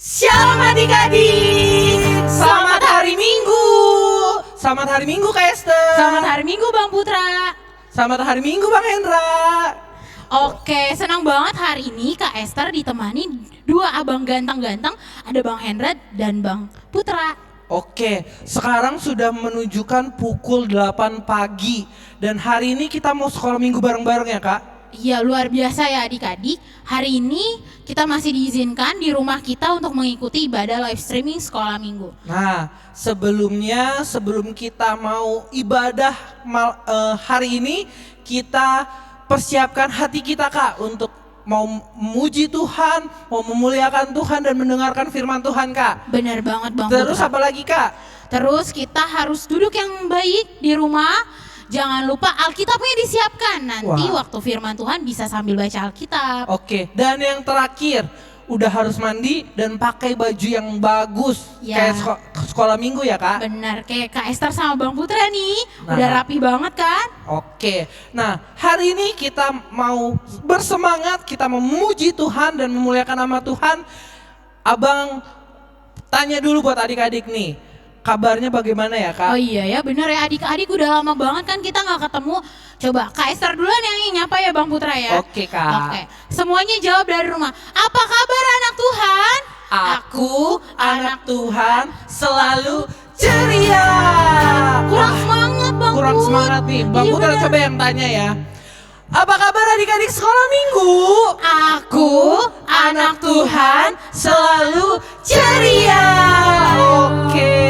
Shalom adik-adik, selamat hari Minggu. Selamat hari Minggu Kak Esther. Selamat hari Minggu Bang Putra. Selamat hari Minggu Bang Hendra. Oke, senang banget hari ini Kak Esther ditemani dua abang ganteng-ganteng. Ada Bang Hendra dan Bang Putra. Oke, sekarang sudah menunjukkan pukul 8 pagi. Dan hari ini kita mau sekolah minggu bareng-bareng ya Kak? Iya, luar biasa ya adik-adik. Hari ini kita masih diizinkan di rumah kita untuk mengikuti ibadah live streaming sekolah minggu. Nah, sebelum kita mau ibadah hari ini, kita persiapkan hati kita Kak untuk mau memuji Tuhan, mau memuliakan Tuhan dan mendengarkan firman Tuhan Kak. Benar banget Bang Terus Putra. apa lagi Kak? Terus kita harus duduk yang baik di rumah. Jangan lupa Alkitabnya disiapkan. Nanti Wah. waktu firman Tuhan bisa sambil baca Alkitab. Oke, dan yang terakhir udah harus mandi dan pakai baju yang bagus Ya. kayak sekolah minggu ya Kak? Benar, kayak Kak Esther sama Bang Putra nih. Nah. Udah rapi banget kan? Oke, nah hari ini kita mau bersemangat, kita memuji Tuhan dan memuliakan nama Tuhan. Abang tanya dulu buat adik-adik nih, kabarnya bagaimana ya Kak? Oh iya ya, bener ya adik-adik, udah lama banget kan kita nggak ketemu. Coba Kak Esther duluan yang nyapa ya Bang Putra ya. Oke Kak. Oke, semuanya jawab dari rumah. Apa kabar anak Tuhan? Aku anak Tuhan selalu ceria. Kurang semangat Bang Kurang Put. semangat nih. Bang Iya, Putra bener. coba yang tanya ya. Apa kabar adik-adik sekolah minggu? Aku anak Tuhan selalu ceria. Oke.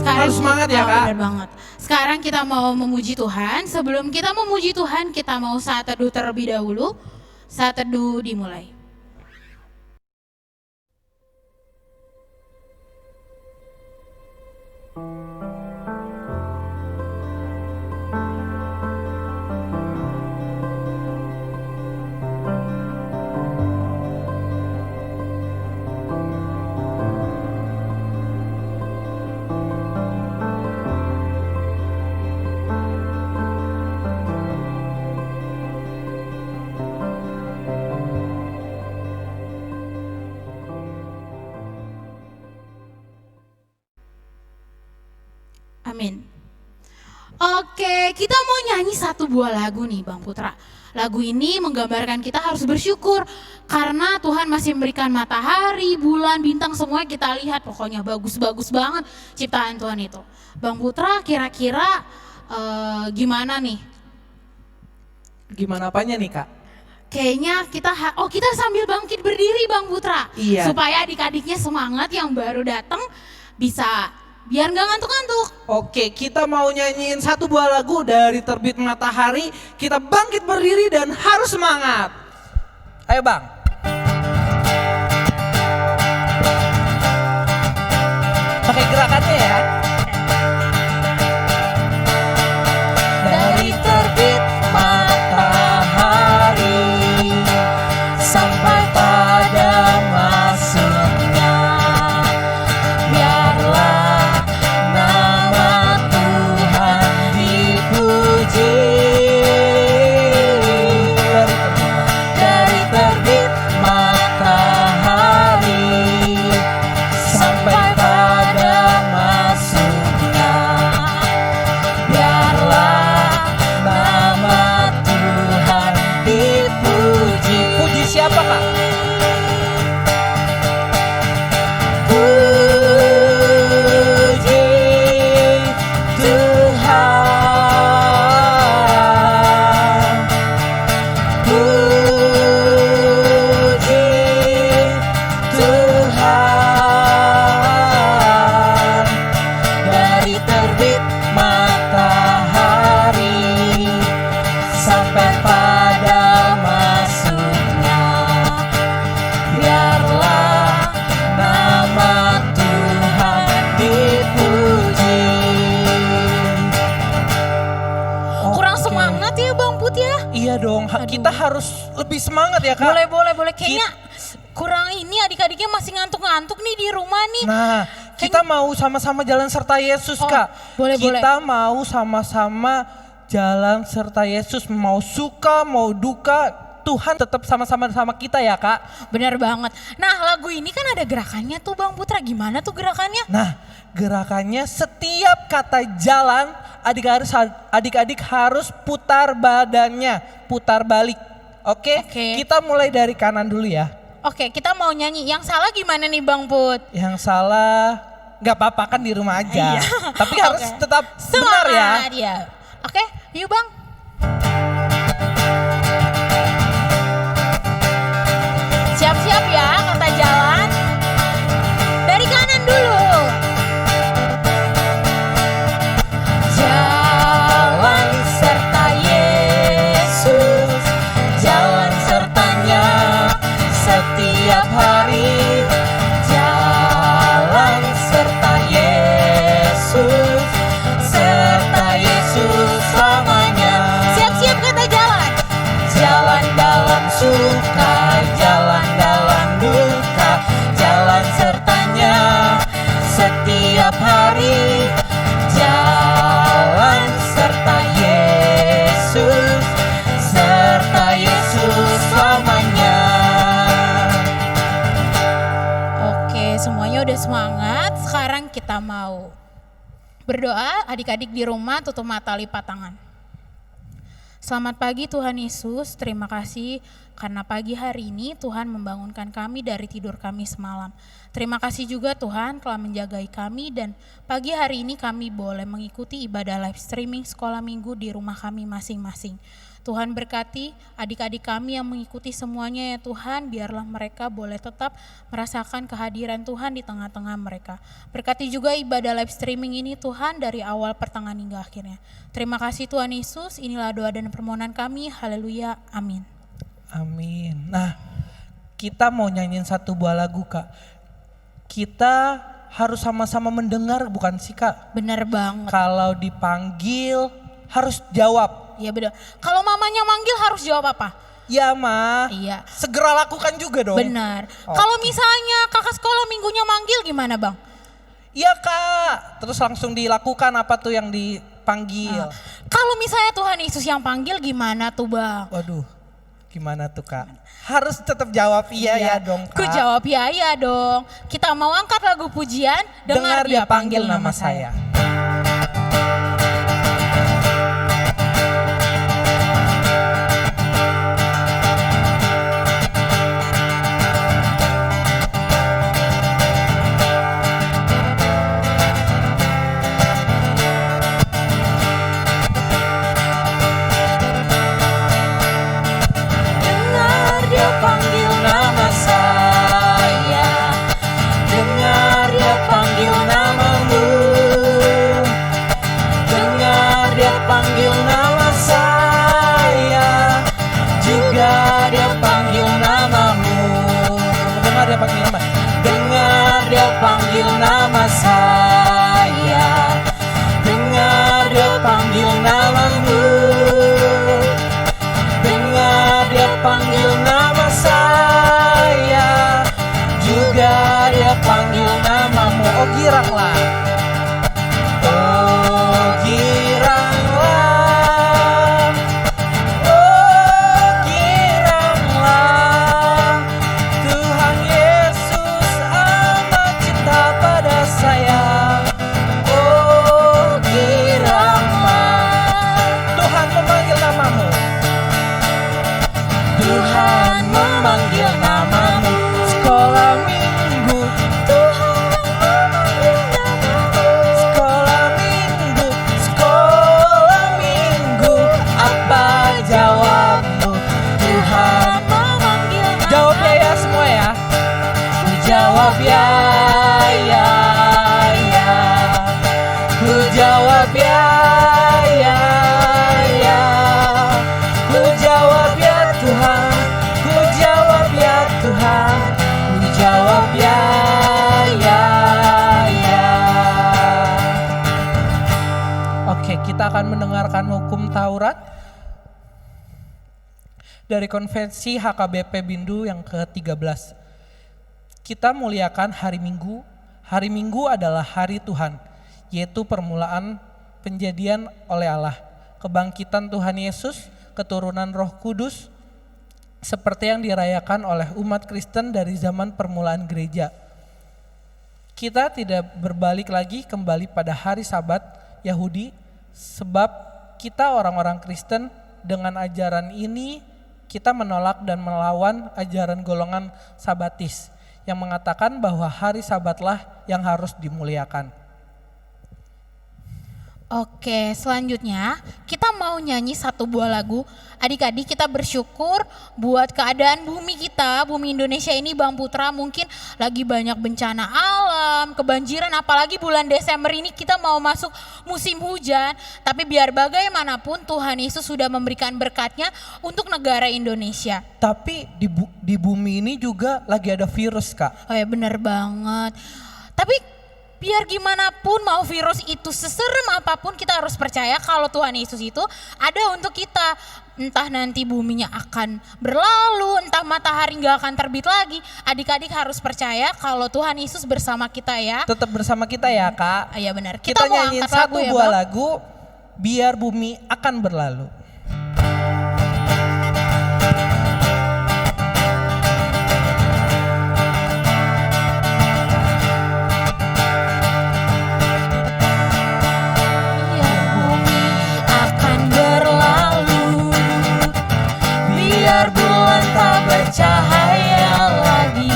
Harus semangat ya Oh, Kak. bener banget. Sekarang kita mau memuji Tuhan. Sebelum kita memuji Tuhan, kita mau saat teduh terlebih dahulu. Saat teduh dimulai. Amin. Oke, kita mau nyanyi satu buah lagu nih Bang Putra. Lagu ini menggambarkan kita harus bersyukur karena Tuhan masih memberikan matahari, bulan, bintang, semua kita lihat. Pokoknya bagus-bagus banget ciptaan Tuhan itu. Bang Putra kira-kira gimana nih? Gimana apanya nih Kak? Kayaknya kita sambil bangkit berdiri Bang Putra. Iya. Supaya adik-adiknya semangat yang baru datang bisa biar nggak ngantuk-ngantuk. Oke, kita mau nyanyiin satu buah lagu dari Terbit Matahari. Kita bangkit berdiri dan harus semangat. Ayo Bang. Pakai gerakannya ya. Dari terbit matahari sampai pada masuknya, biarlah nama Tuhan dipuji. Dari terbit matahari sampai pada masuknya, biarlah nama Tuhan dipuji. Puji siapa Kak? Puji Tuhan. Puji Tuhan. Dari terbit matahari sampai pada masuknya, biarlah nama Tuhan dipuji. Kurang semangat ya Bang Put ya? Iya dong, kita harus lebih semangat ya Kak. Boleh. Kayaknya kurang ini adik-adiknya masih ngantuk-ngantuk nih di rumah nih. Nah, kita mau sama-sama jalan serta Yesus Oh, Kak. boleh. Kita mau sama-sama jalan serta Yesus, mau suka mau duka Tuhan tetap sama kita ya Kak. Benar banget. Nah lagu ini kan ada gerakannya tuh Bang Putra, gimana tuh gerakannya? Nah gerakannya setiap kata jalan adik-adik harus putar badannya, putar balik. Oke, kita mulai dari kanan dulu ya. Oke, kita mau nyanyi. Yang salah gimana nih Bang Put? Yang salah nggak apa-apa kan di rumah aja. Tapi harus tetap benar ya. Dia. Oke, yuk Bang. Siap-siap ya kata jalan. Dari kanan dulu. Jalan serta Yesus, jalan sertanya setiap hari. Jalan serta Yesus, serta Yesus selamanya. Siap-siap kata jalan. Jalan dalam suka, jalan dalam duka, jalan sertanya setiap hari. Jalan serta Yesus, serta Yesus selamanya. Oke, semuanya udah semangat. Sekarang kita mau berdoa. Adik-adik di rumah tutup mata, lipat tangan. Selamat pagi Tuhan Yesus, terima kasih karena pagi hari ini Tuhan membangunkan kami dari tidur kami semalam. Terima kasih juga Tuhan telah menjagai kami dan pagi hari ini kami boleh mengikuti ibadah live streaming sekolah minggu di rumah kami masing-masing. Tuhan berkati adik-adik kami yang mengikuti semuanya ya Tuhan, biarlah mereka boleh tetap merasakan kehadiran Tuhan di tengah-tengah mereka. Berkati juga ibadah live streaming ini Tuhan dari awal pertengahan hingga akhirnya. Terima kasih Tuhan Yesus, inilah doa dan permohonan kami, haleluya, amin. Amin. Nah kita mau nyanyiin satu buah lagu Kak. Kita harus sama-sama mendengar bukan sih Kak? Benar banget. Kalau dipanggil harus jawab. Iya benar. Kalau mamanya manggil harus jawab apa? Ya Ma. Iya. Segera lakukan juga dong. Benar. Kalau misalnya kakak sekolah minggunya manggil gimana Bang? Iya Kak. Terus langsung dilakukan apa tuh yang dipanggil. Kalau misalnya Tuhan Yesus yang panggil gimana tuh Bang? Waduh. Gimana tuh Kak? Harus tetap jawab iya ya dong Kak. Ku jawab iya dong. Kita mau angkat lagu pujian. Dengar dia panggil nama saya. Panggil nama saya, dengar dia panggil namamu, dengar dia panggil nama saya, juga dia panggil namamu, Dengar dia panggil nama. dengar dia panggil nama saya, dengar dia panggil namamu, dengar dia panggil nama saya, juga dia panggil namamu. Oh giranglah. Oh giranglah, oh giranglah, Tuhan Yesus amat cinta pada saya. Oh giranglah, Tuhan memanggil namamu. Tuhan memanggil namamu. Sekolah minggu. Tuhan memanggil namamu. Sekolah minggu. Sekolah minggu, apa jawabmu? Tuhan memanggil namamu. Jawab ya semua ya. Ku jawab ya, ya, ya. Ku jawab ya, ya, ya. Ku jawab ya Tuhan. Ku jawab ya Tuhan. Ku jawab ya, ya, ya. Oke, kita akan mendengarkan hukum Taurat dari konvensi HKBP Bindu yang ke-13. Kita muliakan hari Minggu. Hari Minggu adalah hari Tuhan, yaitu permulaan penjadian oleh Allah, kebangkitan Tuhan Yesus, keturunan Roh Kudus, seperti yang dirayakan oleh umat Kristen dari zaman permulaan gereja. Kita tidak berbalik lagi kembali pada hari Sabat Yahudi, sebab kita orang-orang Kristen dengan ajaran ini kita menolak dan melawan ajaran golongan Sabatis yang mengatakan bahwa hari Sabatlah yang harus dimuliakan. Oke, selanjutnya kita mau nyanyi satu buah lagu. Adik-adik, kita bersyukur buat keadaan bumi kita, bumi Indonesia ini Bang Putra, mungkin lagi banyak bencana alam, kebanjiran, apalagi bulan Desember ini kita mau masuk musim hujan. Tapi biar bagaimanapun Tuhan Yesus sudah memberikan berkatnya untuk negara Indonesia. Tapi di bumi ini juga lagi ada virus, Kak. Oh ya, benar banget. Tapi biar gimana pun mau virus itu seserem apapun, kita harus percaya kalau Tuhan Yesus itu ada untuk kita. Entah nanti buminya akan berlalu, entah matahari gak akan terbit lagi. Adik-adik harus percaya kalau Tuhan Yesus bersama kita ya. Tetap bersama kita ya, Kak. Iya benar. Kita mau nyanyiin angkat satu lagu ya, buah Bang? lagu, Biar Bumi Akan Berlalu. Biar bulan tak bercahaya lagi,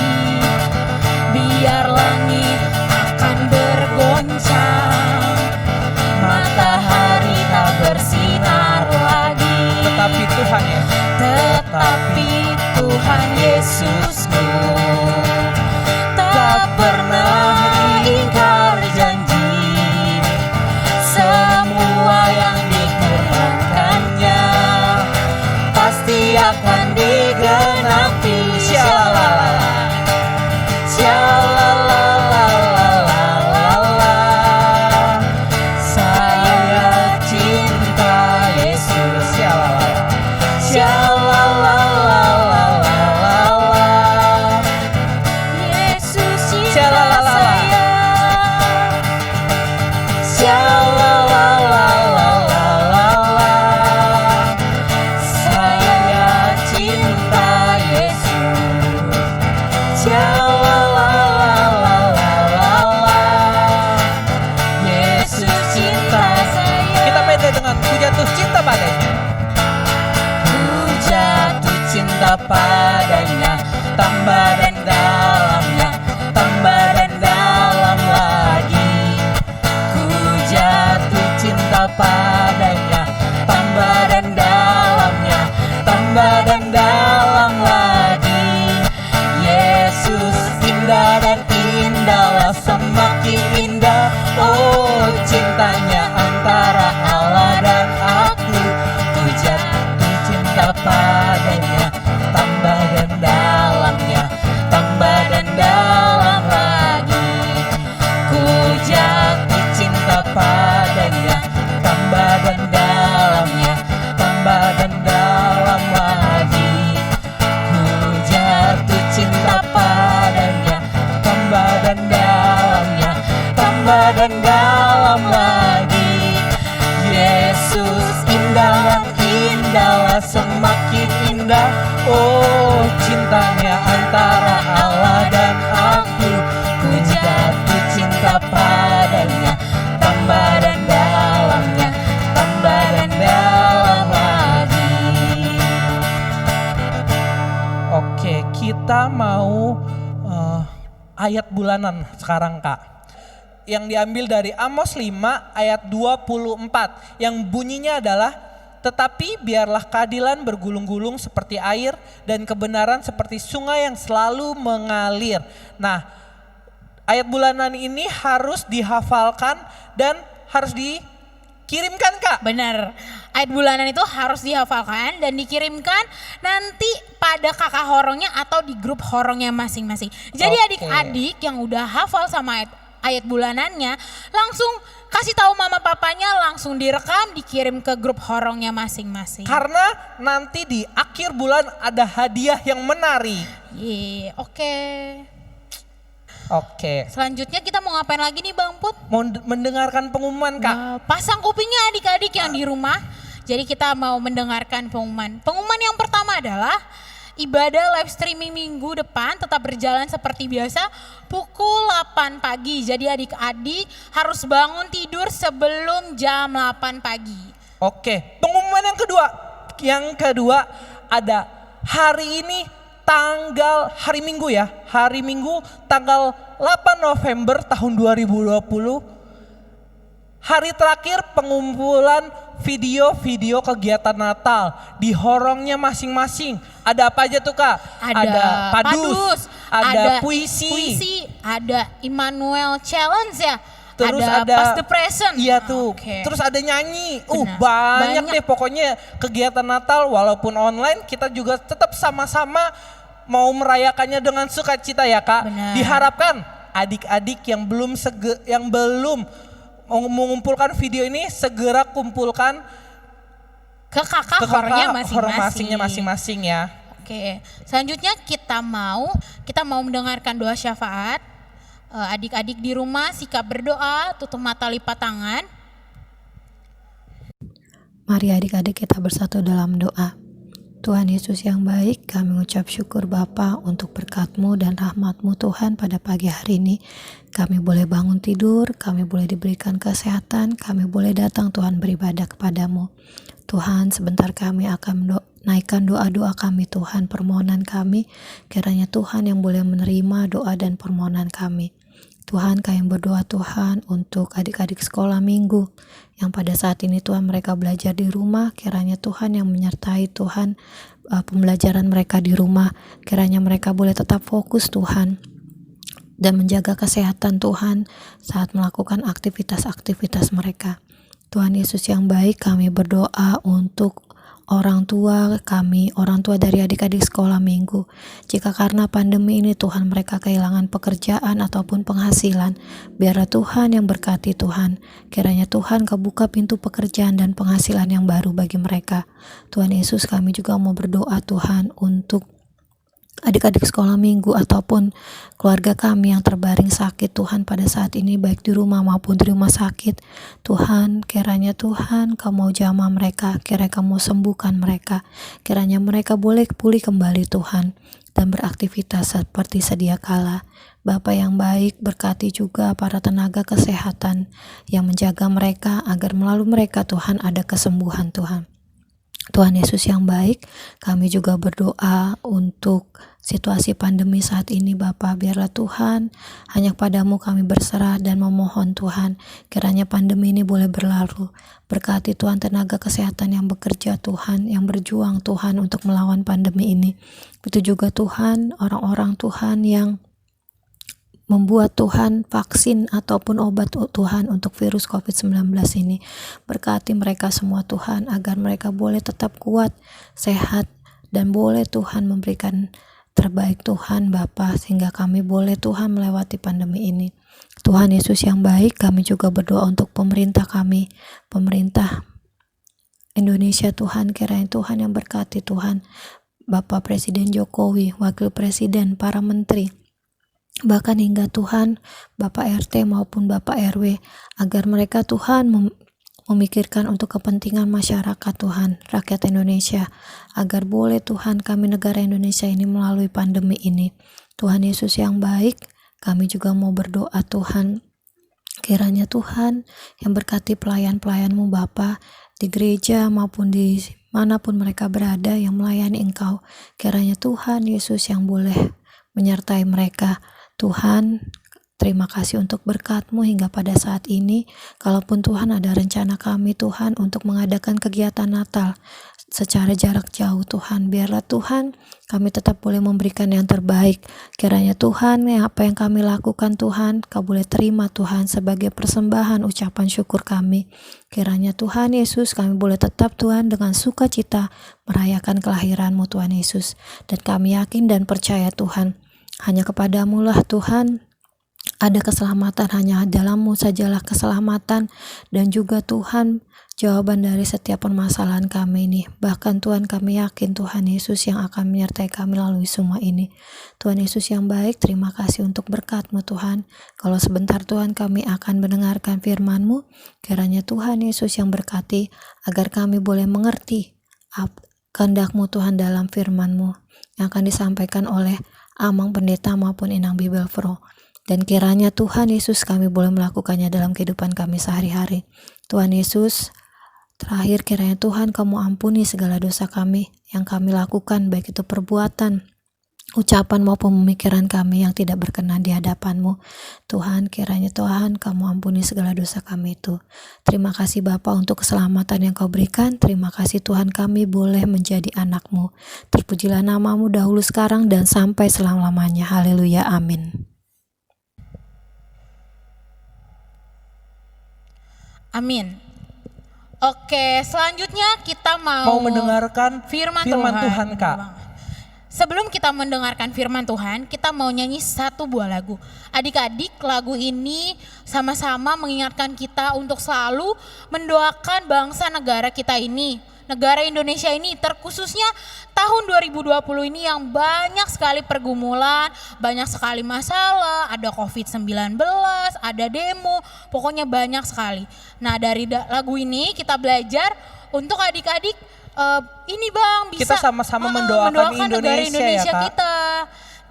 biar langit akan bergoncang, matahari tak bersinar lagi. Tetapi Tuhan ya, Tetapi Tuhan Yesusku tak pernah ingkar janji. Semua yang dikatakannya pasti akan digenapi. Shalala, shalalalalala. Saya cinta Yesus. Shalala, shalalalalala. Yesus cinta saya. Shalalalalala. Saya cinta Yesus. Shalalalalala. Yesus cinta saya. kita beda dengan Ku Jatuh Cinta Padanya. Ku jatuh cinta padanya, tambah dan dalamnya, tambah dan dalam lagi. Ku jatuh cinta padanya, tambah dan dalamnya, tambah dan dalam lagi. Yesus indah dan indahlah, semakin indah. Oh, cintanya antara Allah dan aku. Ku jatuh cinta padanya, tambah dan dalamnya, tambah dan dalam lagi. Ku jatuh cinta padanya, tambah dan dalamnya, tambah dan dalam lagi. Ku jatuh cinta padanya, tambah dan dalamnya, tambah dan dalam lagi. Yesus indah dan indahlah, semakin indah. Oh, cintanya antara Allah dan aku. Ku jatuh cinta padanya, tambah dan dalamnya, tambah dan dalam lagi. Oke, kita mau ayat bulanan sekarang, Kak. Yang diambil dari Amos 5 ayat 24 yang bunyinya adalah, tetapi biarlah keadilan bergulung-gulung seperti air dan kebenaran seperti sungai yang selalu mengalir. Nah, ayat bulanan ini harus dihafalkan dan harus dikirimkan, Kak. Benar, ayat bulanan itu harus dihafalkan dan dikirimkan nanti pada kakak horongnya atau di grup horongnya masing-masing. Jadi Oke. adik-adik yang udah hafal sama ayat bulanannya, langsung kasih tahu mama papanya, langsung direkam, dikirim ke grup horongnya masing-masing. Karena nanti di akhir bulan ada hadiah yang menarik. Oke. Oke, Selanjutnya kita mau ngapain lagi nih Bang Put? mau mendengarkan pengumuman, Kak. Pasang kupingnya adik-adik yang di rumah. Jadi kita mau mendengarkan pengumuman. Pengumuman yang pertama adalah ibadah live streaming minggu depan tetap berjalan seperti biasa pukul 8 pagi. Jadi adik-adik harus bangun tidur sebelum jam 8 pagi. Oke, pengumuman yang kedua ada hari ini hari Minggu ya. Hari Minggu tanggal 8 November tahun 2020. Hari terakhir pengumpulan video-video kegiatan Natal di horongnya masing-masing. Ada apa aja tuh Kak? Ada padus, ada puisi, ada Immanuel Challenge ya. Terus ada Pass the Present. Iya tuh. Okay. Terus ada nyanyi. Benar. Banyak deh pokoknya kegiatan Natal walaupun online kita juga tetap sama-sama mau merayakannya dengan sukacita ya Kak. Benar. Diharapkan adik-adik yang belum mengumpulkan video ini segera kumpulkan ke kakak hornya masing-masing ya. Oke. Selanjutnya kita mau mendengarkan doa syafaat. Adik-adik di rumah sikap berdoa, tutup mata, lipat tangan. Mari adik-adik kita bersatu dalam doa. Tuhan Yesus yang baik, kami ucap syukur Bapa untuk berkat-Mu dan rahmat-Mu Tuhan pada pagi hari ini. Kami boleh bangun tidur, kami boleh diberikan kesehatan, kami boleh datang Tuhan beribadah kepadamu. Tuhan, sebentar kami akan naikkan doa-doa kami Tuhan, permohonan kami. Kiranya Tuhan yang boleh menerima doa dan permohonan kami. Tuhan, kami berdoa Tuhan untuk adik-adik sekolah minggu yang pada saat ini Tuhan mereka belajar di rumah. Kiranya Tuhan yang menyertai Tuhan pembelajaran mereka di rumah. Kiranya mereka boleh tetap fokus Tuhan dan menjaga kesehatan Tuhan saat melakukan aktivitas-aktivitas mereka. Tuhan Yesus yang baik, kami berdoa untuk orang tua kami, orang tua dari adik-adik sekolah minggu. Jika karena pandemi ini Tuhan mereka kehilangan pekerjaan ataupun penghasilan, biarlah Tuhan yang berkati Tuhan. Kiranya Tuhan kebuka pintu pekerjaan dan penghasilan yang baru bagi mereka. Tuhan Yesus, kami juga mau berdoa Tuhan untuk adik-adik sekolah minggu ataupun keluarga kami yang terbaring sakit Tuhan pada saat ini, baik di rumah maupun di rumah sakit. Tuhan, kiranya Tuhan Kau mau jamah mereka, kiranya Kau mau sembuhkan mereka, kiranya mereka boleh pulih kembali Tuhan dan beraktivitas seperti sedia kala. Bapa yang baik, berkati juga para tenaga kesehatan yang menjaga mereka agar melalui mereka Tuhan ada kesembuhan Tuhan. Tuhan Yesus yang baik, kami juga berdoa untuk situasi pandemi saat ini Bapa. Biarlah Tuhan, hanya kepadamu kami berserah dan memohon Tuhan, kiranya pandemi ini boleh berlalu. Berkati Tuhan tenaga kesehatan yang bekerja Tuhan, yang berjuang Tuhan untuk melawan pandemi ini. Begitu juga Tuhan, orang-orang Tuhan yang membuat Tuhan vaksin ataupun obat Tuhan untuk virus COVID-19 ini. Berkati mereka semua Tuhan agar mereka boleh tetap kuat, sehat, dan boleh Tuhan memberikan terbaik Tuhan Bapa sehingga kami boleh Tuhan melewati pandemi ini. Tuhan Yesus yang baik, kami juga berdoa untuk pemerintah kami, pemerintah Indonesia Tuhan, kiranya Tuhan yang berkati Tuhan, Bapak Presiden Jokowi, Wakil Presiden, para menteri, bahkan hingga Tuhan Bapak RT maupun Bapak RW, agar mereka Tuhan memikirkan untuk kepentingan masyarakat Tuhan, rakyat Indonesia, agar boleh Tuhan kami negara Indonesia ini melalui pandemi ini. Tuhan Yesus yang baik, kami juga mau berdoa Tuhan, kiranya Tuhan yang berkati pelayan-pelayan-Mu Bapa di gereja maupun di manapun mereka berada yang melayani Engkau, kiranya Tuhan Yesus yang boleh menyertai mereka. Tuhan, terima kasih untuk berkat-Mu hingga pada saat ini. Kalaupun Tuhan ada rencana kami Tuhan untuk mengadakan kegiatan Natal secara jarak jauh Tuhan, biarlah Tuhan kami tetap boleh memberikan yang terbaik. Kiranya Tuhan apa yang kami lakukan Tuhan, Kau boleh terima Tuhan sebagai persembahan ucapan syukur kami. Kiranya Tuhan Yesus kami boleh tetap Tuhan dengan sukacita merayakan kelahiran-Mu Tuhan Yesus. Dan kami yakin dan percaya Tuhan, hanya kepadamu lah Tuhan ada keselamatan, hanya dalam-Mu sajalah keselamatan dan juga Tuhan jawaban dari setiap permasalahan kami ini. Bahkan Tuhan kami yakin Tuhan Yesus yang akan menyertai kami melalui semua ini. Tuhan Yesus yang baik, terima kasih untuk berkat-Mu Tuhan. Kalau sebentar Tuhan kami akan mendengarkan firman-Mu, kiranya Tuhan Yesus yang berkati agar kami boleh mengerti kehendak-Mu Tuhan dalam firman-Mu yang akan disampaikan oleh Amang Pendeta maupun Inang Bibel Pro. Dan kiranya Tuhan Yesus kami boleh melakukannya dalam kehidupan kami sehari-hari. Tuhan Yesus, terakhir kiranya Tuhan kamu ampuni segala dosa kami yang kami lakukan, baik itu perbuatan, ucapan maupun pemikiran kami yang tidak berkenan di hadapan-Mu. Tuhan, kiranya Tuhan kamu ampuni segala dosa kami itu. Terima kasih Bapa untuk keselamatan yang Kau berikan. Terima kasih Tuhan kami boleh menjadi anak-Mu. Terpujilah nama-Mu dahulu, sekarang, dan sampai selama-lamanya. Haleluya, amin. Amin. Oke, selanjutnya kita mau mendengarkan firman Tuhan, Kak. Sebelum kita mendengarkan firman Tuhan, kita mau nyanyi satu buah lagu. Adik-adik, lagu ini sama-sama mengingatkan kita untuk selalu mendoakan bangsa negara kita ini. Negara Indonesia ini, terkhususnya tahun 2020 ini yang banyak sekali pergumulan, banyak sekali masalah, ada COVID-19, ada demo, pokoknya banyak sekali. Nah, dari lagu ini kita belajar untuk adik-adik ini Bang, bisa kita sama-sama mendoakan negara Indonesia ya, Kak. kita.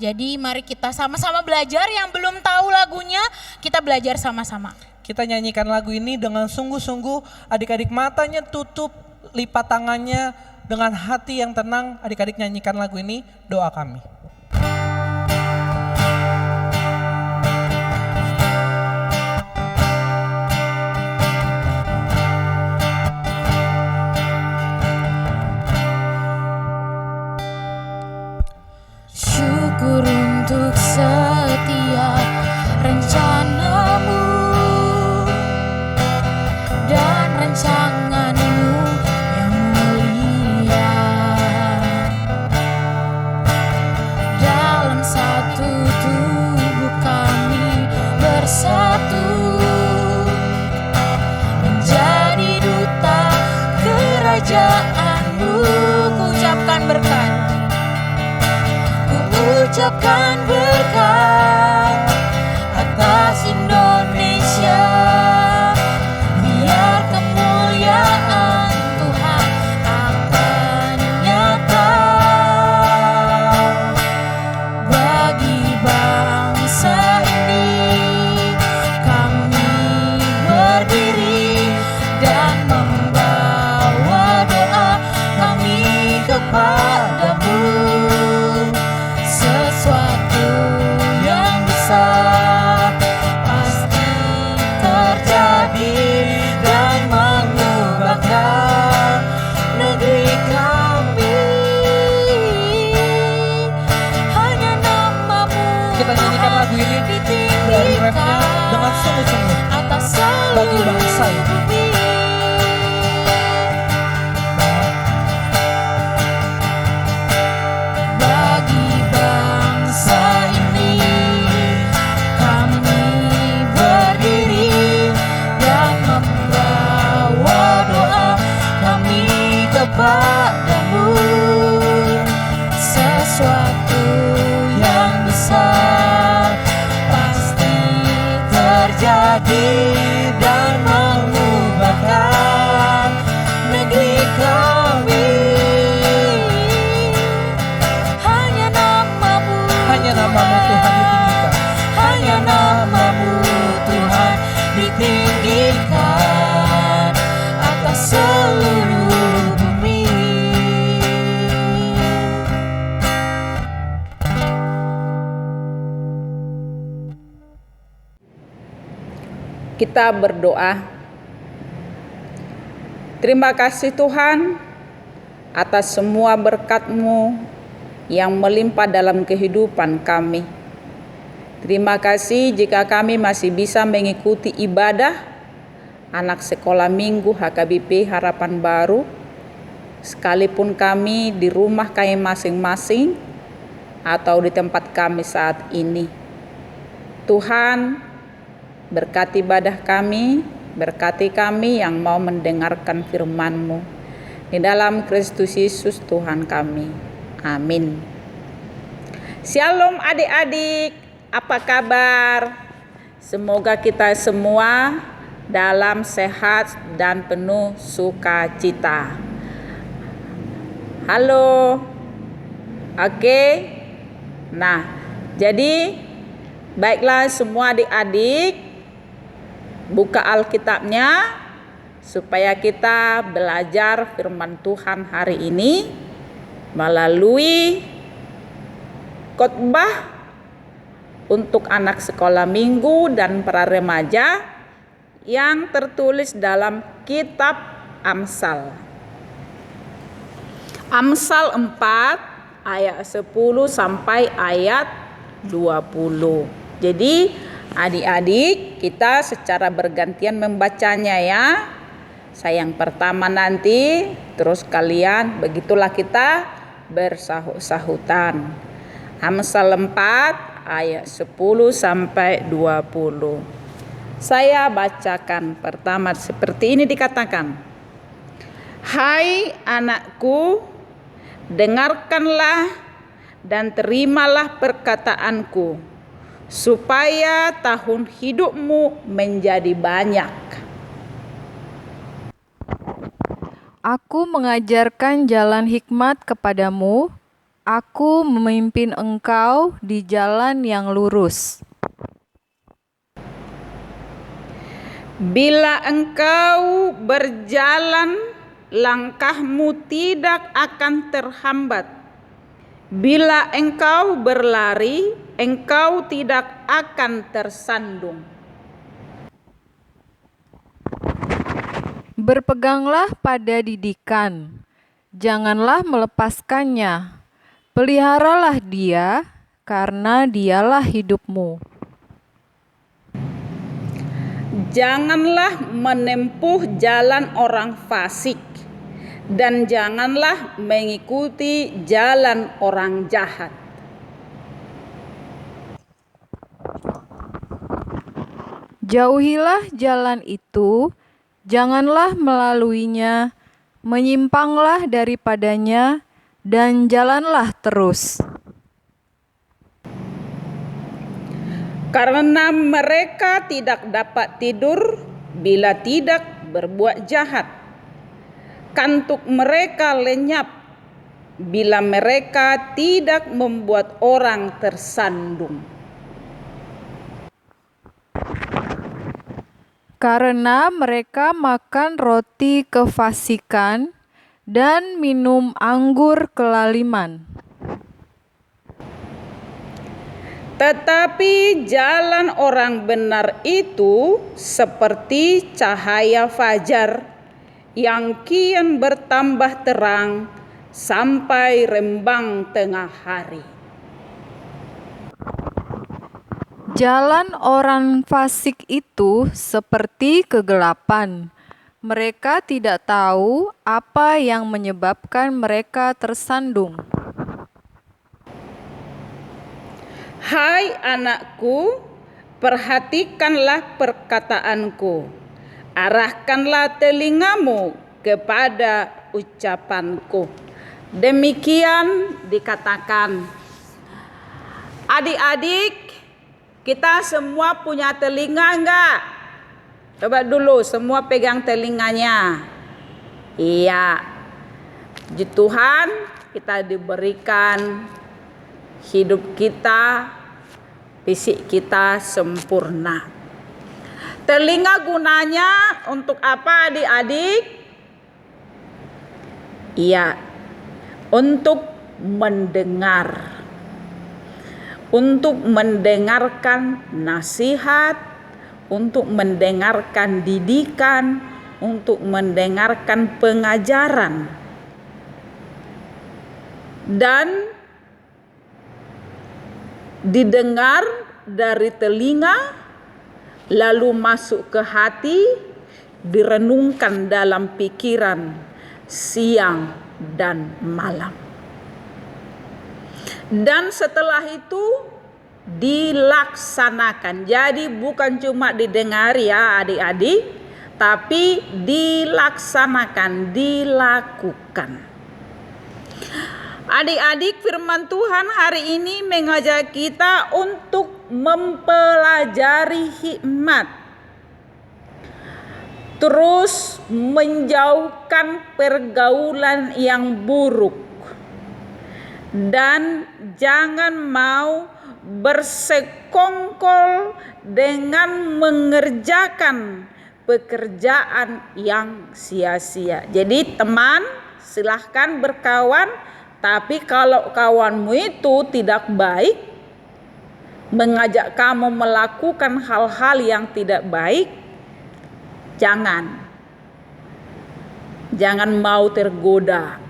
Jadi mari kita sama-sama belajar, yang belum tahu lagunya kita belajar sama-sama. Kita nyanyikan lagu ini dengan sungguh-sungguh, adik-adik matanya tutup, lipat tangannya, dengan hati yang tenang, adik-adik nyanyikan lagu ini, doa kami. Syukur untuk setiap rencana-Mu dan rancangan-Mu yang mulia. Dalam satu tubuh kami bersatu, menjadi duta kerajaan-Mu. Ku ucapkan berkat, ucapkan berkat atas Indonesia, biar kemuliaan Tuhan akan nyata bagi bangsa ini. Kami berdiri dan membawa doa kami kepada-Mu. Sesuatu yang besar pasti terjadi dan mengubahkan negeri kami. Hanya nama-Mu Kita nyanyikan lagu ini dari refnya dengan sungguh-sungguh atas bagi bangsa ini. bumi. Bagi bangsa ini kami berdiri dan membawa doa kami kepada-Mu. Sesuatu yang besar pasti terjadi dan mengubahkan negeri kami. Hanya nama-Mu Tuhan ditinggikan. Hanya nama-Mu Tuhan ditinggikan atas seluruh bumi. Kita berdoa. Terima kasih Tuhan atas semua berkat-Mu yang melimpah dalam kehidupan kami. Terima kasih jika kami masih bisa mengikuti ibadah anak sekolah minggu HKBP Harapan Baru, sekalipun kami di rumah kami masing-masing atau di tempat kami saat ini. Tuhan, berkati ibadah kami, berkati kami yang mau mendengarkan firman-Mu. Di dalam Kristus Yesus Tuhan kami. Amin. Shalom adik-adik, apa kabar? Semoga kita semua dalam sehat dan penuh sukacita. Halo. Oke. Nah, jadi baiklah semua adik-adik, buka Alkitabnya supaya kita belajar firman Tuhan hari ini melalui khotbah untuk anak sekolah minggu dan para remaja yang tertulis dalam kitab Amsal. Amsal 4 ayat 10 sampai ayat 20. Jadi adik-adik kita secara bergantian membacanya ya. Saya yang pertama nanti, terus kalian, begitulah kita bersahut-sahutan. Amsal 4 ayat 10 sampai 20. Saya bacakan pertama seperti ini dikatakan. Hai anakku, dengarkanlah dan terimalah perkataanku, supaya tahun hidupmu menjadi banyak. Aku mengajarkan jalan hikmat kepadamu, aku memimpin engkau di jalan yang lurus. Bila engkau berjalan, langkahmu tidak akan terhambat. Bila engkau berlari, engkau tidak akan tersandung. Berpeganglah pada didikan, janganlah melepaskannya. Peliharalah dia, karena dialah hidupmu. Janganlah menempuh jalan orang fasik, dan janganlah mengikuti jalan orang jahat. Jauhilah jalan itu, janganlah melaluinya, menyimpanglah daripadanya, dan jalanlah terus. Karena mereka tidak dapat tidur bila tidak berbuat jahat. Kantuk mereka lenyap bila mereka tidak membuat orang tersandung. Karena mereka makan roti kefasikan dan minum anggur kelaliman. Tetapi jalan orang benar itu seperti cahaya fajar yang kian bertambah terang sampai rembang tengah hari. Jalan orang fasik itu seperti kegelapan. Mereka tidak tahu apa yang menyebabkan mereka tersandung. Hai anakku, perhatikanlah perkataanku. Arahkanlah telingamu kepada ucapanku. Demikian dikatakan. Adik-adik, kita semua punya telinga enggak? Coba dulu semua pegang telinganya. Iya. Puji Tuhan, kita diberikan hidup kita, fisik kita sempurna. Telinga gunanya untuk apa adik-adik? Iya, untuk mendengar. Untuk mendengarkan nasihat, untuk mendengarkan didikan, untuk mendengarkan pengajaran. Dan didengar dari telinga, lalu masuk ke hati, direnungkan dalam pikiran siang dan malam. Dan setelah itu dilaksanakan. Jadi bukan cuma didengar ya adik-adik, tapi dilaksanakan, dilakukan. Adik-adik, firman Tuhan hari ini mengajak kita untuk mempelajari hikmat. Terus menjauhkan pergaulan yang buruk. dan jangan mau bersekongkol dengan mengerjakan pekerjaan yang sia-sia. Jadi teman, silahkan berkawan, tapi kalau kawanmu itu tidak baik, mengajak kamu melakukan hal-hal yang tidak baik, jangan mau tergoda,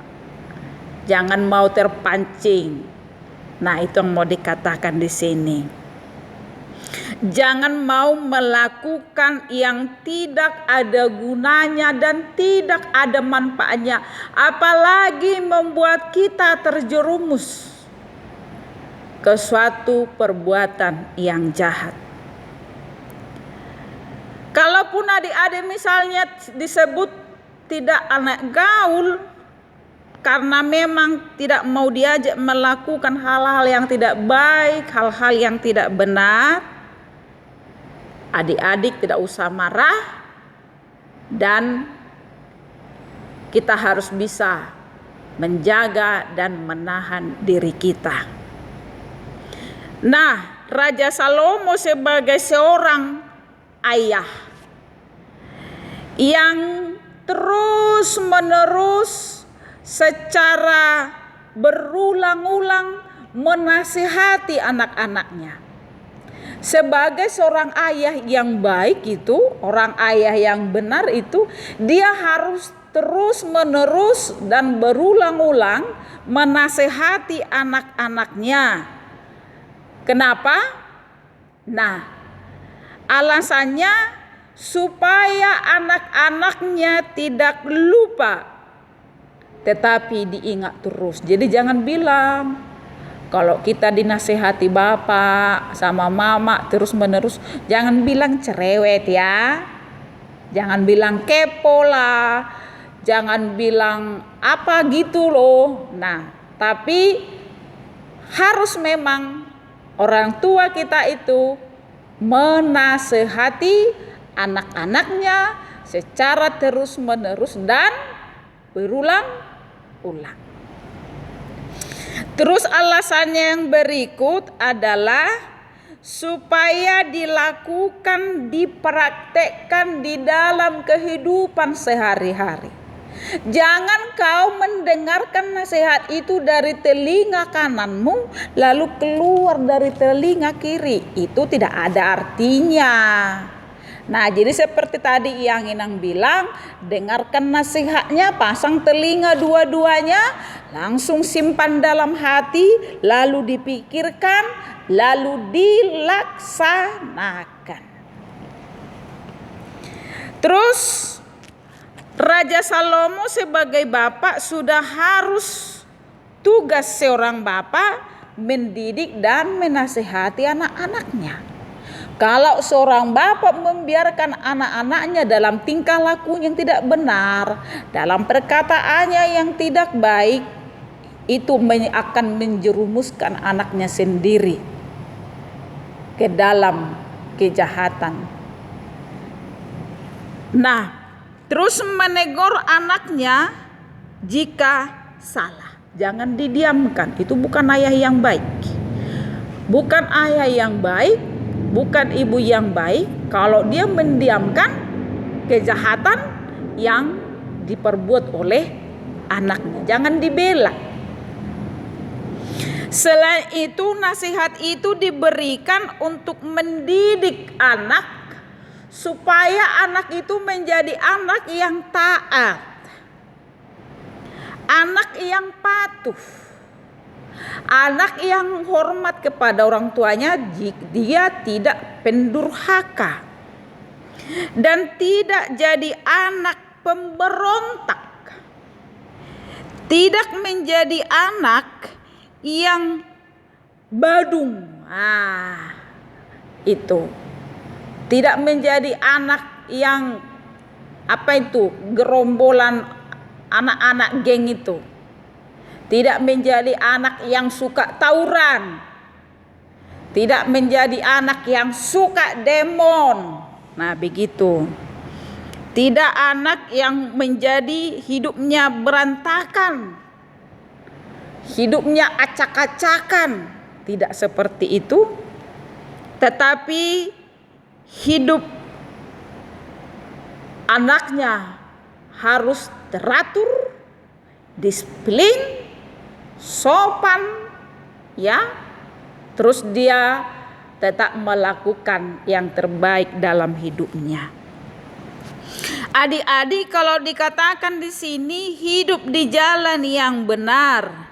jangan mau terpancing. Nah, itu yang mau dikatakan di sini. Jangan mau melakukan yang tidak ada gunanya dan tidak ada manfaatnya, apalagi membuat kita terjerumus ke suatu perbuatan yang jahat. Kalaupun adik-adik misalnya disebut tidak anak gaul karena memang tidak mau diajak melakukan hal-hal yang tidak baik, hal-hal yang tidak benar, adik-adik tidak usah marah, dan kita harus bisa menjaga dan menahan diri kita. Nah, Raja Salomo sebagai seorang ayah yang terus-menerus secara berulang-ulang menasihati anak-anaknya. Sebagai seorang ayah yang baik itu, orang ayah yang benar itu, dia harus terus-menerus dan berulang-ulang menasihati anak-anaknya. Kenapa? Nah, alasannya supaya anak-anaknya tidak lupa, tetapi diingat terus. Jadi jangan bilang, kalau kita dinasehati bapak sama mama terus-menerus, jangan bilang cerewet ya, jangan bilang kepo lah, jangan bilang apa gitu loh. Nah, tapi harus memang orang tua kita itu menasehati anak-anaknya secara terus-menerus dan berulang-ulang. Terus alasannya yang berikut adalah supaya dilakukan, dipraktekkan di dalam kehidupan sehari-hari. Jangan kau mendengarkan nasihat itu dari telinga kananmu lalu keluar dari telinga kiri. Itu tidak ada artinya. Nah, jadi seperti tadi yang Inang bilang, dengarkan nasihatnya, pasang telinga dua-duanya, langsung simpan dalam hati, lalu dipikirkan, lalu dilaksanakan. Terus Raja Salomo sebagai bapak sudah harus tugas seorang bapak mendidik dan menasihati anak-anaknya. Kalau seorang bapak membiarkan anak-anaknya dalam tingkah laku yang tidak benar, dalam perkataannya yang tidak baik, itu akan menjerumuskan anaknya sendiri ke dalam kejahatan. Nah, terus menegur anaknya jika salah. Jangan didiamkan. Itu bukan ayah yang baik. Bukan ayah yang baik, bukan ibu yang baik kalau dia mendiamkan kejahatan yang diperbuat oleh anaknya. Jangan dibela. Selain itu, nasihat itu diberikan untuk mendidik anak supaya anak itu menjadi anak yang taat, anak yang patuh, anak yang hormat kepada orang tuanya, dia tidak pendurhaka dan tidak jadi anak pemberontak, tidak menjadi anak yang badung. Itu tidak menjadi anak yang gerombolan anak-anak geng itu. Tidak menjadi anak yang suka tawuran. Tidak menjadi anak yang suka demon. Nah, begitu. Tidak anak yang menjadi hidupnya berantakan. hidupnya acak-acakan, tidak seperti itu, tetapi hidup anaknya harus teratur, disiplin, sopan, ya. Terus dia tetap melakukan yang terbaik dalam hidupnya. Adik-adik, kalau dikatakan di sini hidup di jalan yang benar.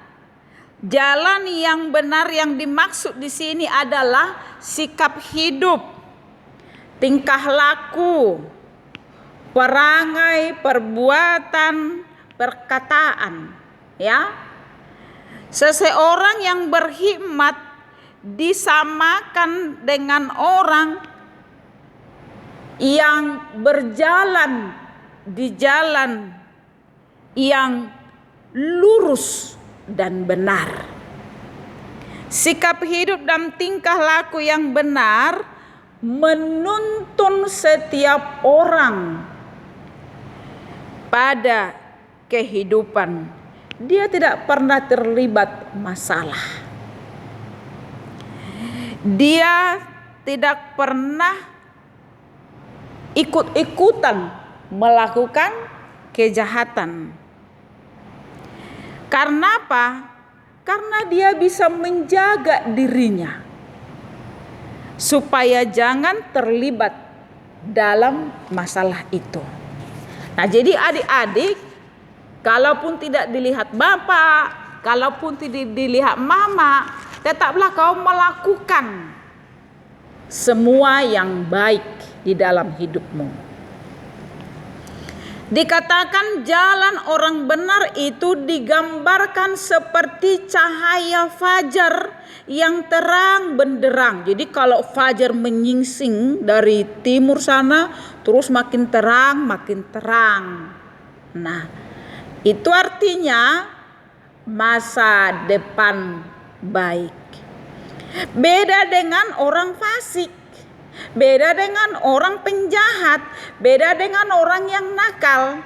Jalan yang benar yang dimaksud di sini adalah sikap hidup, tingkah laku, perangai, perbuatan, perkataan, ya. Seseorang yang berhikmat disamakan dengan orang yang berjalan di jalan yang lurus dan benar. Sikap hidup dan tingkah laku yang benar menuntun setiap orang pada kehidupan. Dia tidak pernah terlibat masalah. Dia tidak pernah ikut-ikutan melakukan kejahatan. Karena apa? Karena dia bisa menjaga dirinya supaya jangan terlibat dalam masalah itu. Nah, jadi adik-adik, kalaupun tidak dilihat bapak, kalaupun tidak dilihat mama, tetaplah kau melakukan semua yang baik di dalam hidupmu. Dikatakan jalan orang benar itu digambarkan seperti cahaya fajar yang terang benderang. Jadi kalau fajar menyingsing dari timur sana, terus makin terang, makin terang. Nah, itu artinya masa depan baik. Beda dengan orang fasik, beda dengan orang penjahat, beda dengan orang yang nakal.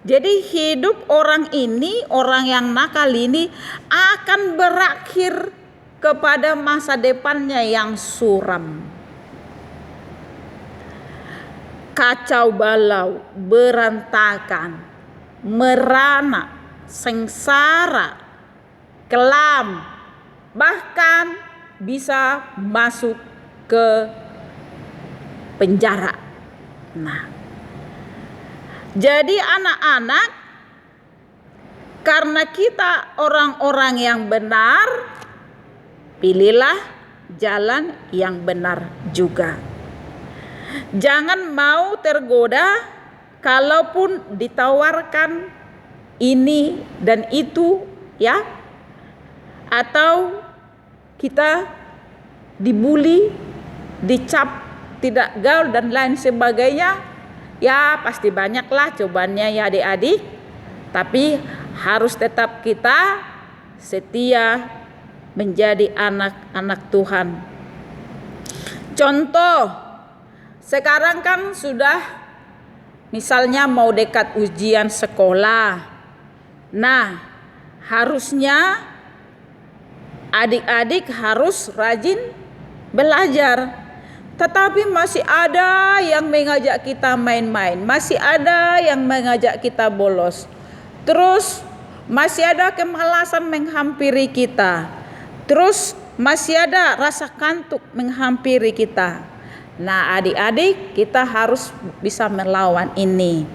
Jadi hidup orang ini, orang yang nakal ini akan berakhir kepada masa depannya yang suram. Kacau balau, berantakan, merana, sengsara, kelam, bahkan bisa masuk ke penjara. Nah, jadi anak-anak, karena kita orang-orang yang benar, pilihlah jalan yang benar juga. Jangan mau tergoda kalaupun ditawarkan ini dan itu, ya, atau kita dibully, dicap tidak gaul dan lain sebagainya. Ya pasti banyaklah cobaannya ya adik-adik, tapi harus tetap kita setia menjadi anak-anak Tuhan. Contoh, sekarang kan sudah misalnya mau dekat ujian sekolah. Nah, harusnya adik-adik harus rajin belajar. Tetapi masih ada yang mengajak kita main-main, masih ada yang mengajak kita bolos. Terus masih ada kemalasan menghampiri kita. Terus masih ada rasa kantuk menghampiri kita. Nah, adik-adik, kita harus bisa melawan ini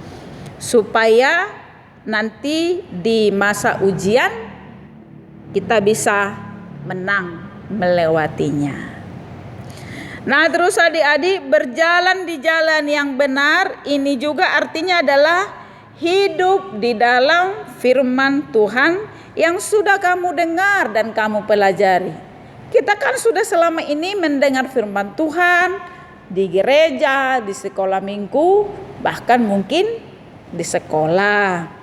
supaya nanti di masa ujian kita bisa menang melewatinya. Nah, terus adik-adik, berjalan di jalan yang benar ini juga artinya adalah hidup di dalam firman Tuhan yang sudah kamu dengar dan kamu pelajari. Kita kan sudah selama ini mendengar firman Tuhan di gereja, di sekolah minggu, bahkan mungkin di sekolah.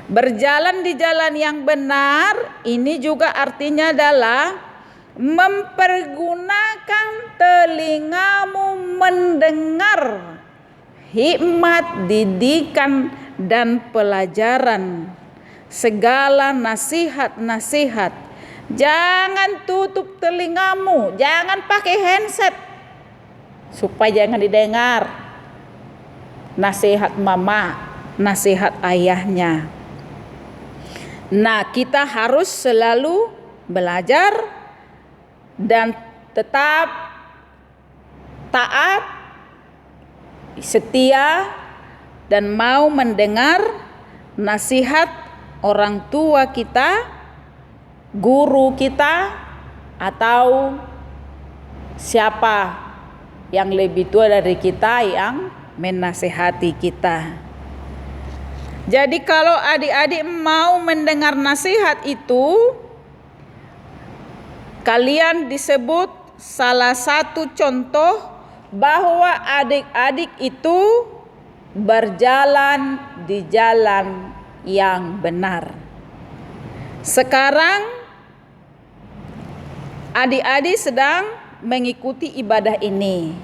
Berjalan di jalan yang benar ini juga artinya adalah mempergunakan telingamu mendengar hikmat, didikan, dan pelajaran segala nasihat-nasihat. Jangan tutup telingamu, jangan pakai handset supaya jangan didengar nasihat mama, nasihat ayahnya. Nah, kita harus selalu belajar dan tetap taat, setia, dan mau mendengar nasihat orang tua kita, guru kita, atau siapa yang lebih tua dari kita yang menasihati kita. Jadi kalau adik-adik mau mendengar nasihat itu, kalian disebut salah satu contoh bahwa adik-adik itu berjalan di jalan yang benar. Sekarang adik-adik sedang mengikuti ibadah ini,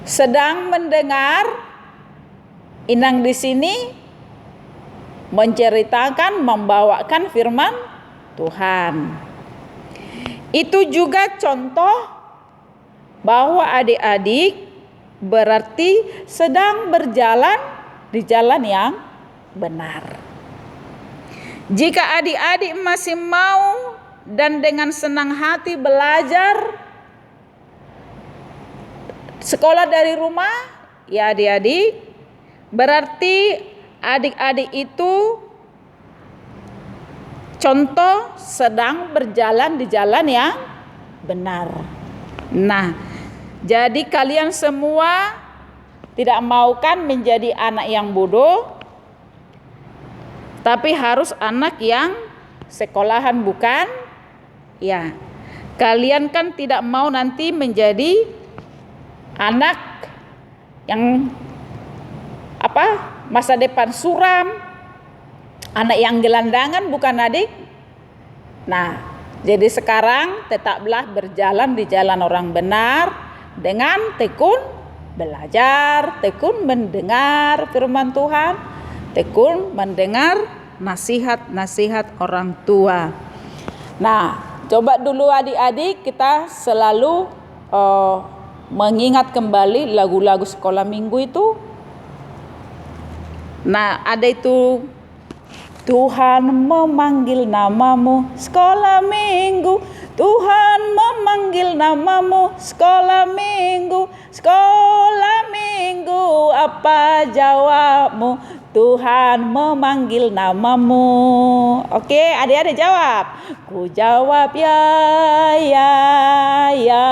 sedang mendengar. Inang di sini menceritakan, membawakan firman Tuhan. Itu juga contoh bahwa adik-adik berarti sedang berjalan di jalan yang benar. Jika adik-adik masih mau dan dengan senang hati belajar sekolah dari rumah, ya adik-adik, berarti adik-adik itu contoh sedang berjalan di jalan yang benar. Nah, jadi kalian semua tidak mau kan menjadi anak yang bodoh, tapi harus anak yang sekolahan, bukan? Ya, kalian kan tidak mau nanti menjadi anak yang masa depan suram, anak yang gelandangan, bukan adik? Nah, jadi sekarang tetaplah berjalan di jalan orang benar dengan tekun belajar, tekun mendengar firman Tuhan, tekun mendengar nasihat-nasihat orang tua. Nah, coba dulu adik-adik kita selalu mengingat kembali lagu-lagu sekolah minggu itu. Nah, ada itu, Tuhan memanggil namamu sekolah minggu, Tuhan memanggil namamu sekolah minggu, sekolah minggu apa jawabmu? Tuhan memanggil namamu. Oke, adik-adik jawab. Ku jawab ya, ya, ya.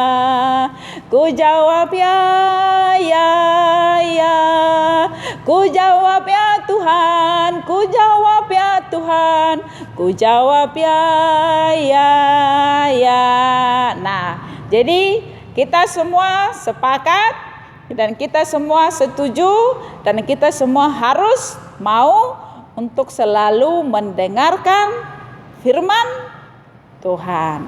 Ku jawab ya, ya, ya. Ku jawab ya Tuhan, ku jawab ya Tuhan, ku jawab ya, ya, ya. Nah, jadi kita semua sepakat dan kita semua setuju dan kita semua harus mau untuk selalu mendengarkan firman Tuhan.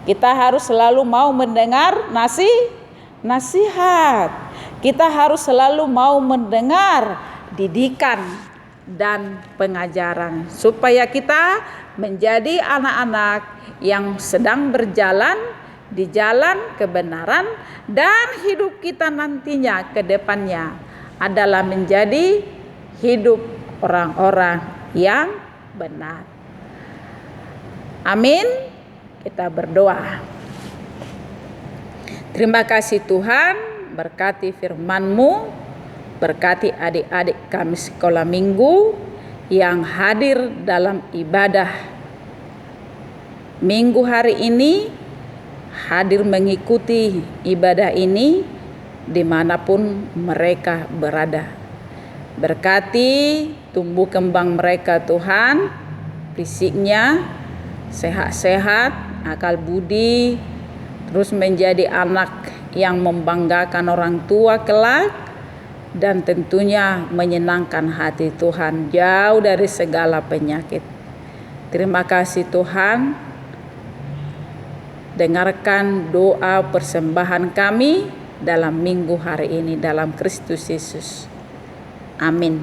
Kita harus selalu mau mendengar nasihat. Kita harus selalu mau mendengar didikan dan pengajaran supaya kita menjadi anak-anak yang sedang berjalan di jalan kebenaran, dan hidup kita nantinya ke depannya adalah menjadi hidup orang-orang yang benar. Amin. Kita berdoa. Terima kasih Tuhan, berkati firman-Mu, berkati adik-adik kami sekolah minggu yang hadir dalam ibadah minggu hari ini, hadir mengikuti ibadah ini dimanapun mereka berada. Berkati tumbuh kembang mereka Tuhan, fisiknya sehat-sehat, akal budi, terus menjadi anak yang membanggakan orang tua kelak, dan tentunya menyenangkan hati Tuhan, jauh dari segala penyakit. Terima kasih Tuhan. Dengarkan doa persembahan kami dalam minggu hari ini dalam Kristus Yesus. Amin.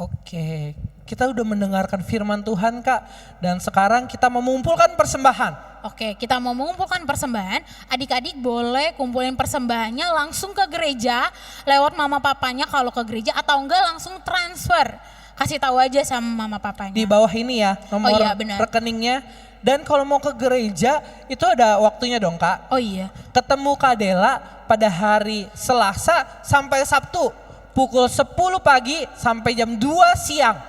Oke, kita udah mendengarkan firman Tuhan Kak, dan sekarang kita mengumpulkan persembahan. Oke, kita mau mengumpulkan persembahan. Adik-adik boleh kumpulin persembahannya langsung ke gereja lewat mama papanya kalau ke gereja, atau enggak langsung transfer. Kasih tahu aja sama mama papanya. Di bawah ini ya nomor iya, benar. rekeningnya. Dan kalau mau ke gereja itu ada waktunya dong Kak. Oh iya. Ketemu Kak Dela pada hari Selasa sampai Sabtu pukul 10 pagi sampai jam 2 siang.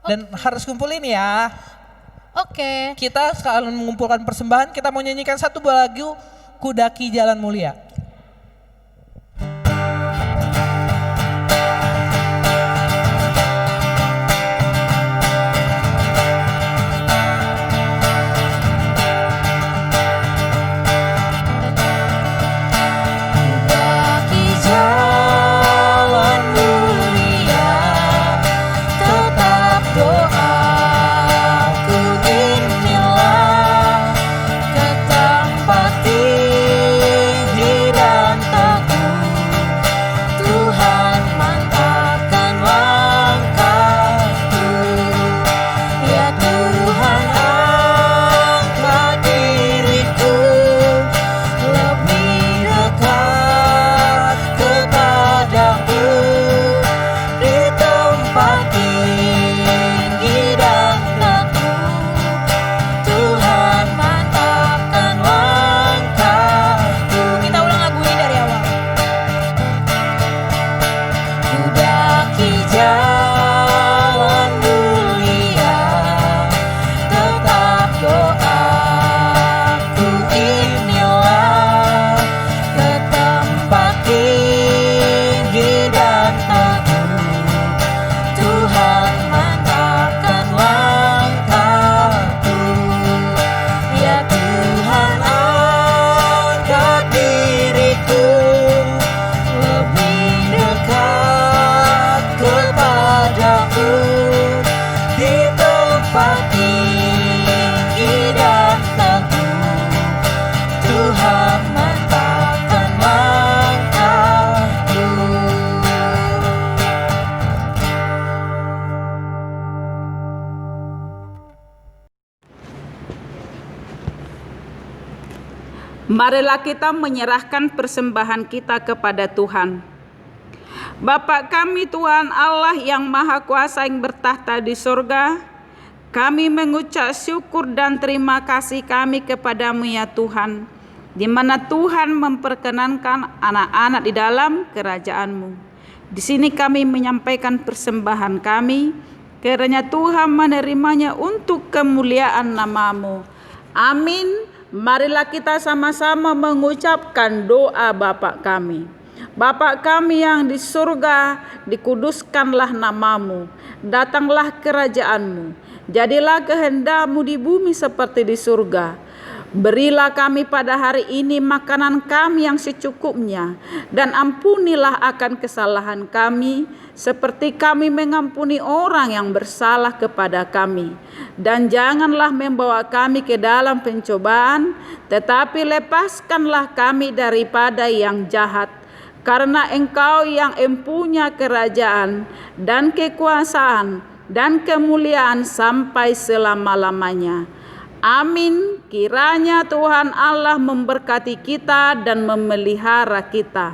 Dan harus kumpulin ya. Oke. Kita sekalian mengumpulkan persembahan, kita mau nyanyikan satu buah lagu, Kudaki Jalan Mulia. Marilah kita menyerahkan persembahan kita kepada Tuhan. Bapa kami Tuhan Allah yang Maha Kuasa yang bertahta di surga, kami mengucap syukur dan terima kasih kami kepadamu ya Tuhan, di mana Tuhan memperkenankan anak-anak di dalam kerajaan-Mu. Di sini kami menyampaikan persembahan kami, kiranya Tuhan menerimanya untuk kemuliaan nama-Mu. Amin. Marilah kita sama-sama mengucapkan doa Bapa kami. Bapa kami yang di surga, dikuduskanlah nama-Mu, datanglah kerajaan-Mu, jadilah kehendak-Mu di bumi seperti di surga. Berilah kami pada hari ini makanan kami yang secukupnya, dan ampunilah akan kesalahan kami, seperti kami mengampuni orang yang bersalah kepada kami. Dan janganlah membawa kami ke dalam pencobaan, tetapi lepaskanlah kami daripada yang jahat. Karena Engkau yang empunya kerajaan dan kekuasaan dan kemuliaan sampai selama-lamanya. Amin. Kiranya Tuhan Allah memberkati kita dan memelihara kita.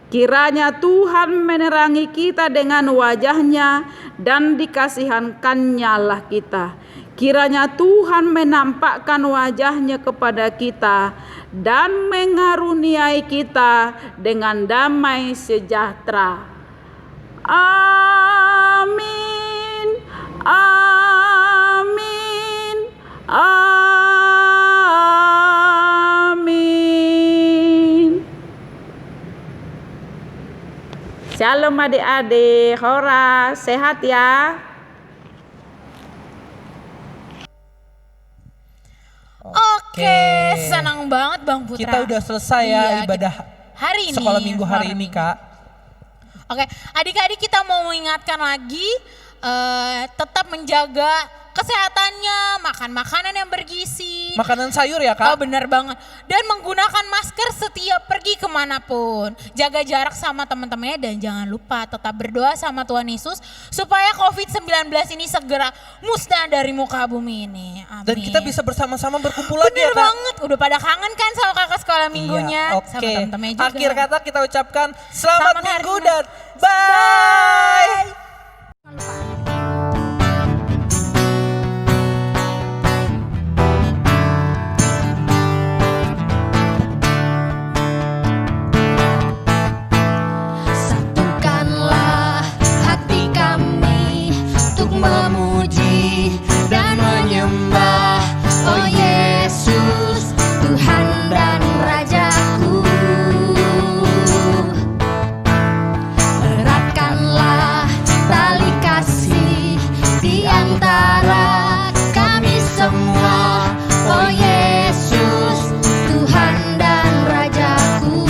Kiranya Tuhan menerangi kita dengan wajah-Nya dan dikasihankan-Nya lah kita. Kiranya Tuhan menampakkan wajah-Nya kepada kita dan mengaruniai kita dengan damai sejahtera. Amin. Amin. Amin. Shalom adik-adik, Hora, sehat ya. Oke, senang banget Bang Putra. Kita udah selesai ya Iya, ibadah hari ini. sekolah minggu hari ini Kak. Oke, adik-adik kita mau mengingatkan lagi, tetap menjaga kesehatannya, makan makanan yang bergizi. Makanan sayur ya Oh Kak. benar banget. Dan menggunakan masker masker setiap pergi kemanapun. Jaga jarak sama teman-temannya dan jangan lupa tetap berdoa sama Tuhan Yesus supaya COVID-19 ini segera musnah dari muka bumi ini. Amin. Dan kita bisa bersama-sama berkumpul lagi Bener ya Kak. banget, udah pada kangen kan sama kakak sekolah minggunya, Iya, sama oke. teman-temannya juga. Akhir kata kita ucapkan selamat Selamat hari minggu Minggu. dan bye. Satukanlah hati kami untuk memuji dan menyembah Oh Yesus, Tuhan dan Rajaku. Eratkanlah tali kasih di antara kami semua Oh Yesus, Tuhan dan Rajaku.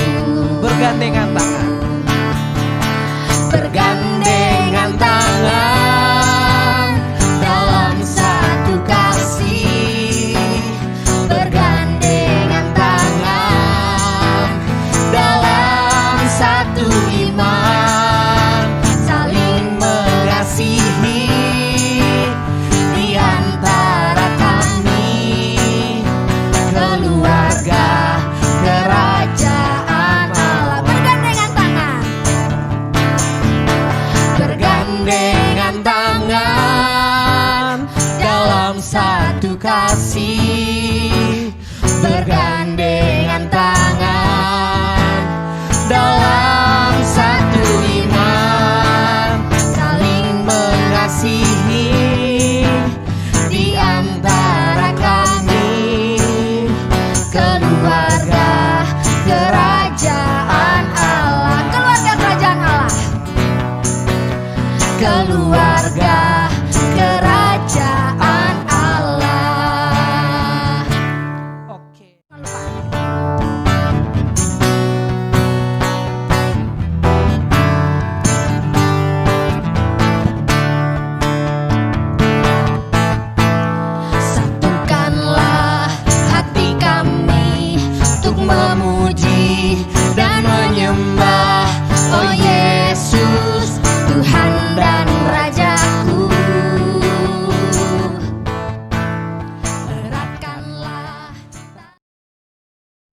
Bergandengan tangan. Bergandengan tangan dalam satu kasih, bergandengan tangan dalam satu iman, saling mengasihi di antara kami, keluarga kerajaan Allah. Bergandengan tangan, bergandengan tangan dalam satu kasih, bergandengan tangan dalam satu iman, saling mengasihi di antara kami, keluarga kerajaan Allah. Keluarga kerajaan Allah, keluarga kerajaan Allah. Oke. Satukanlah hati kami untuk memuji dan